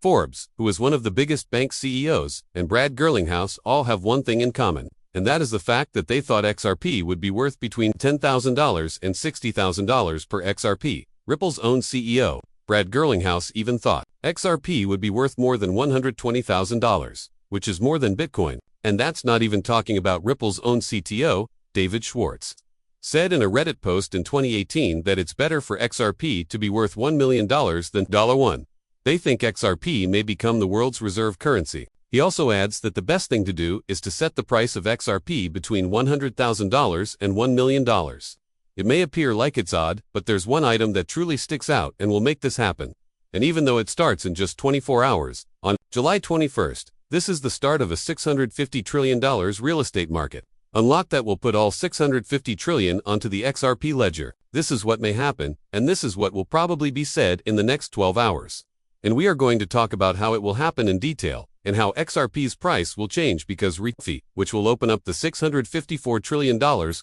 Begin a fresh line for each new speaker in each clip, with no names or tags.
Forbes, who is one of the biggest bank CEOs, and Brad Gerlinghouse all have one thing in common, and that is the fact that they thought XRP would be worth between $10,000 and $60,000 per XRP. Ripple's own CEO, Brad Gerlinghouse, even thought XRP would be worth more than $120,000, which is more than Bitcoin. And that's not even talking about Ripple's own CTO, David Schwartz, said in a Reddit post in 2018 that it's better for XRP to be worth $1 million than $1. They think XRP may become the world's reserve currency. He also adds that the best thing to do is to set the price of XRP between $100,000 and $1 million. It may appear like it's odd, but there's one item that truly sticks out and will make this happen. And even though it starts in just 24 hours, on July 21st, this is the start of a $650 trillion real estate market. Unlock that will put all $650 trillion onto the XRP ledger. This is what may happen, and this is what will probably be said in the next 12 hours. And we are going to talk about how it will happen in detail, and how XRP's price will change because REIT, which will open up the $654 trillion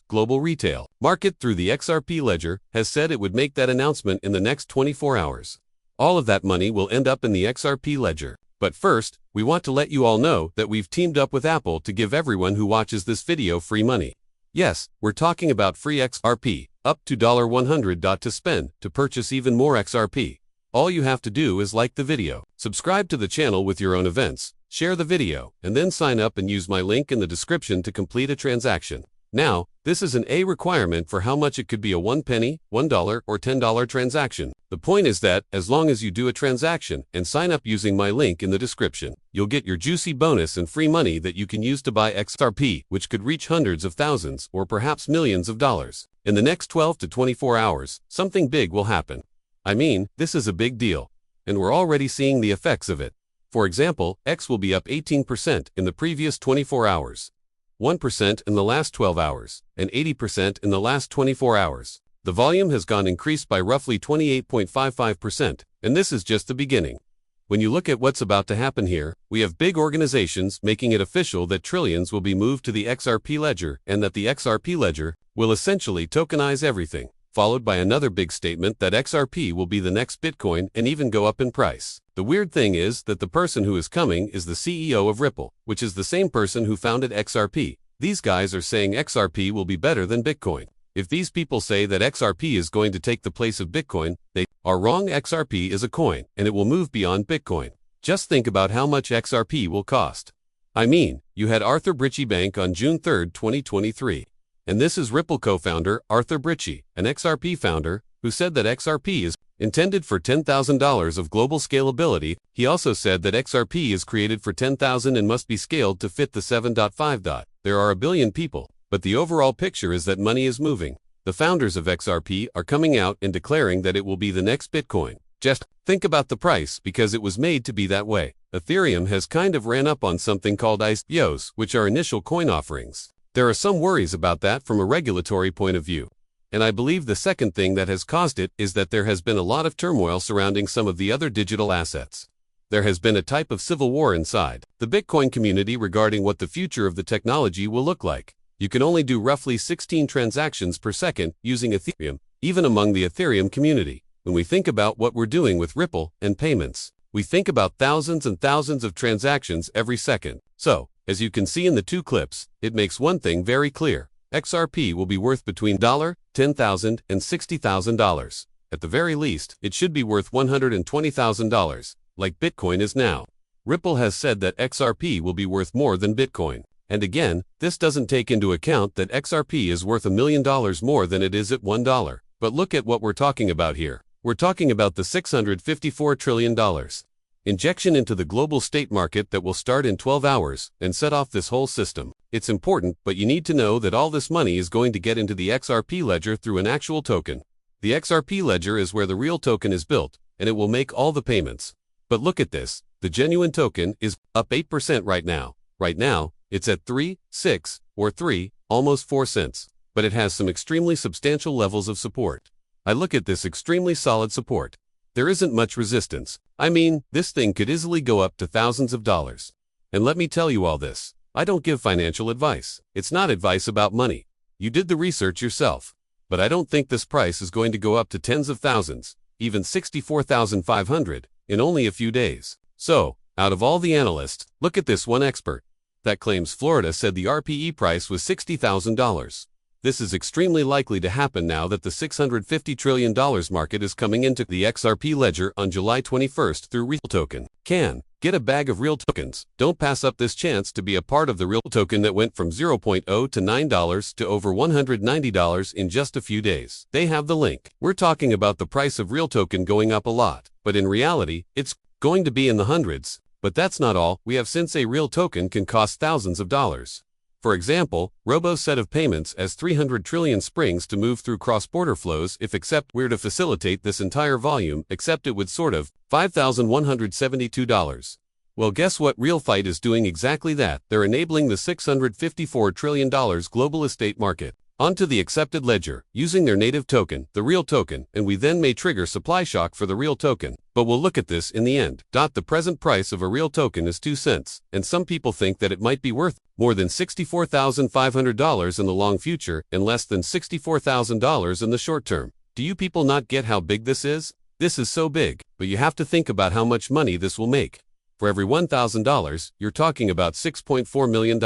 global retail market through the XRP ledger, has said it would make that announcement in the next 24 hours. All of that money will end up in the XRP ledger. But first, we want to let you all know that we've teamed up with Apple to give everyone who watches this video free money. Yes, we're talking about free XRP, up to $100 to spend to purchase even more XRP. All you have to do is like the video, subscribe to the channel with your own events, share the video, and then sign up and use my link in the description to complete a transaction. Now, this is an A requirement for how much it could be a 1 penny, $1, or $10 transaction. The point is that, as long as you do a transaction and sign up using my link in the description, you'll get your juicy bonus and free money that you can use to buy XRP, which could reach hundreds of thousands or perhaps millions of dollars. In the next 12 to 24 hours, something big will happen. I mean, this is a big deal, and we're already seeing the effects of it. For example, X will be up 18% in the previous 24 hours, 1% in the last 12 hours, and 80% in the last 24 hours. The volume has increased by roughly 28.55%, and this is just the beginning. When you look at what's about to happen here, we have big organizations making it official that trillions will be moved to the XRP ledger and that the XRP ledger will essentially tokenize everything, followed by another big statement that XRP will be the next Bitcoin and even go up in price. The weird thing is that the person who is coming is the CEO of Ripple, which is the same person who founded XRP. These guys are saying XRP will be better than Bitcoin. If these people say that XRP is going to take the place of Bitcoin, they are wrong. XRP is a coin, and it will move beyond Bitcoin. Just think about how much XRP will cost. I mean, you had Arthur Britchie Bank on June 3, 2023. And this is Ripple co-founder Arthur Britchie, an XRP founder, who said that XRP is intended for $10,000 of global scalability. He also said that XRP is created for 10,000 and must be scaled to fit the 7.5. There are a billion people, but the overall picture is that money is moving. The founders of XRP are coming out and declaring that it will be the next Bitcoin. Just think about the price because it was made to be that way. Ethereum has kind of ran up on something called ICOs, which are initial coin offerings. There are some worries about that from a regulatory point of view. And I believe the second thing that has caused it is that there has been a lot of turmoil surrounding some of the other digital assets. There has been a type of civil war inside the Bitcoin community regarding what the future of the technology will look like. You can only do roughly 16 transactions per second using Ethereum, even among the Ethereum community. When we think about what we're doing with Ripple and payments, we think about thousands and thousands of transactions every second. So, as you can see in the two clips, it makes one thing very clear. XRP will be worth between $10,000 and $60,000. At the very least, it should be worth $120,000, like Bitcoin is now. Ripple has said that XRP will be worth more than Bitcoin. And again, this doesn't take into account that XRP is worth $1 million more than it is at $1. But look at what we're talking about here. We're talking about the $654 trillion injection into the global state market that will start in 12 hours and set off this whole system. It's important, but you need to know that all this money is going to get into the XRP ledger through an actual token. The XRP ledger is where the real token is built, and it will make all the payments. But look at this. The genuine token is up 8% right now. Right now, it's at 3, 6, or 3, almost 4 cents. But it has some extremely substantial levels of support. I look at this extremely solid support. There isn't much resistance. I mean, this thing could easily go up to thousands of dollars. And let me tell you all this. I don't give financial advice. It's not advice about money. You did the research yourself. But I don't think this price is going to go up to tens of thousands, even 64,500, in only a few days. So, out of all the analysts, look at this one expert that claims Florida said the RPE price was $60,000. This is extremely likely to happen now that the $650 trillion market is coming into the XRP ledger on July 21st through Real Token. Get a bag of Real Tokens. Don't pass up this chance to be a part of the Real Token that went from 0.0 to $9 to over $190 in just a few days. They have the link. We're talking about the price of Real Token going up a lot, but in reality, it's going to be in the hundreds. But that's not all. We have since a Real Token can cost thousands of dollars. For example, Robo's set of payments as 300 trillion springs to move through cross-border flows if accept were to facilitate this entire volume, except it would sort of $5,172. Well, guess what? RealFight is doing exactly that. They're enabling the $654 trillion global estate market onto the accepted ledger using their native token, the Real Token, and we then may trigger supply shock for the Real Token. But we'll look at this in the end. The present price of a Real Token is 2 cents, and some people think that it might be worth more than $64,500 in the long future and less than $64,000 in the short term. Do you people not get how big this is? This is so big, but you have to think about how much money this will make. For every $1,000, you're talking about $6.4 million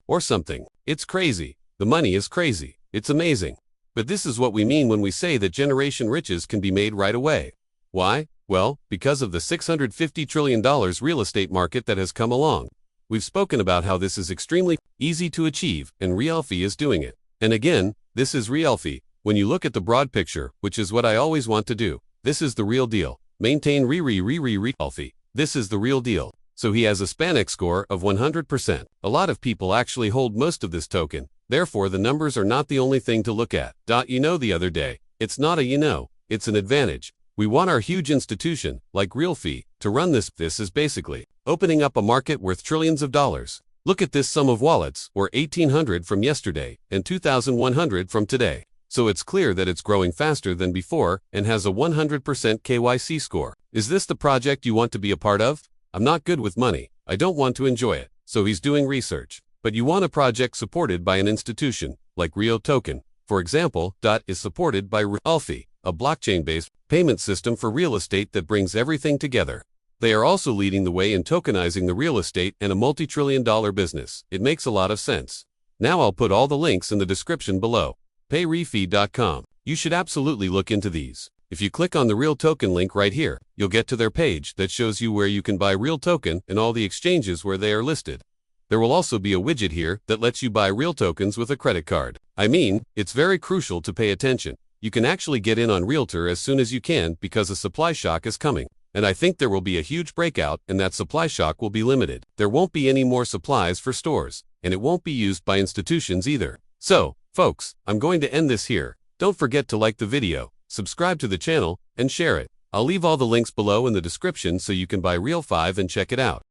or something. It's crazy. The money is crazy. It's amazing. But this is what we mean when we say that generation riches can be made right away. Why? Well, because of the $650 trillion real estate market that has come along. We've spoken about how this is extremely easy to achieve, and RealFi is doing it. And again, this is RealFi. When you look at the broad picture, which is what I always want to do, this is the real deal. Maintain RealFi. This is the real deal. So he has a Spanex score of 100%. A lot of people actually hold most of this token. Therefore, the numbers are not the only thing to look at. The other day, it's not a it's an advantage. We want our huge institution, like RealFi, to run this. This is basically opening up a market worth trillions of dollars. Look at this sum of wallets, or 1,800 from yesterday, and 2,100 from today. So it's clear that it's growing faster than before and has a 100% KYC score. Is this the project you want to be a part of? I'm not good with money. I don't want to enjoy it. So he's doing research. But you want a project supported by an institution, like Real Token, for example, is supported by RealFi, a blockchain-based payment system for real estate that brings everything together. They are also leading the way in tokenizing the real estate and a multi-trillion-dollar business. It makes a lot of sense. Now I'll put all the links in the description below. PayRefi.com. You should absolutely look into these. If you click on the Real Token link right here, you'll get to their page that shows you where you can buy Real Token and all the exchanges where they are listed. There will also be a widget here that lets you buy Real Tokens with a credit card. It's very crucial to pay attention. You can actually get in on Realtor as soon as you can because a supply shock is coming. And I think there will be a huge breakout and that supply shock will be limited. There won't be any more supplies for stores, and it won't be used by institutions either. So, folks, I'm going to end this here. Don't forget to like the video, subscribe to the channel, and share it. I'll leave all the links below in the description so you can buy RealFi and check it out.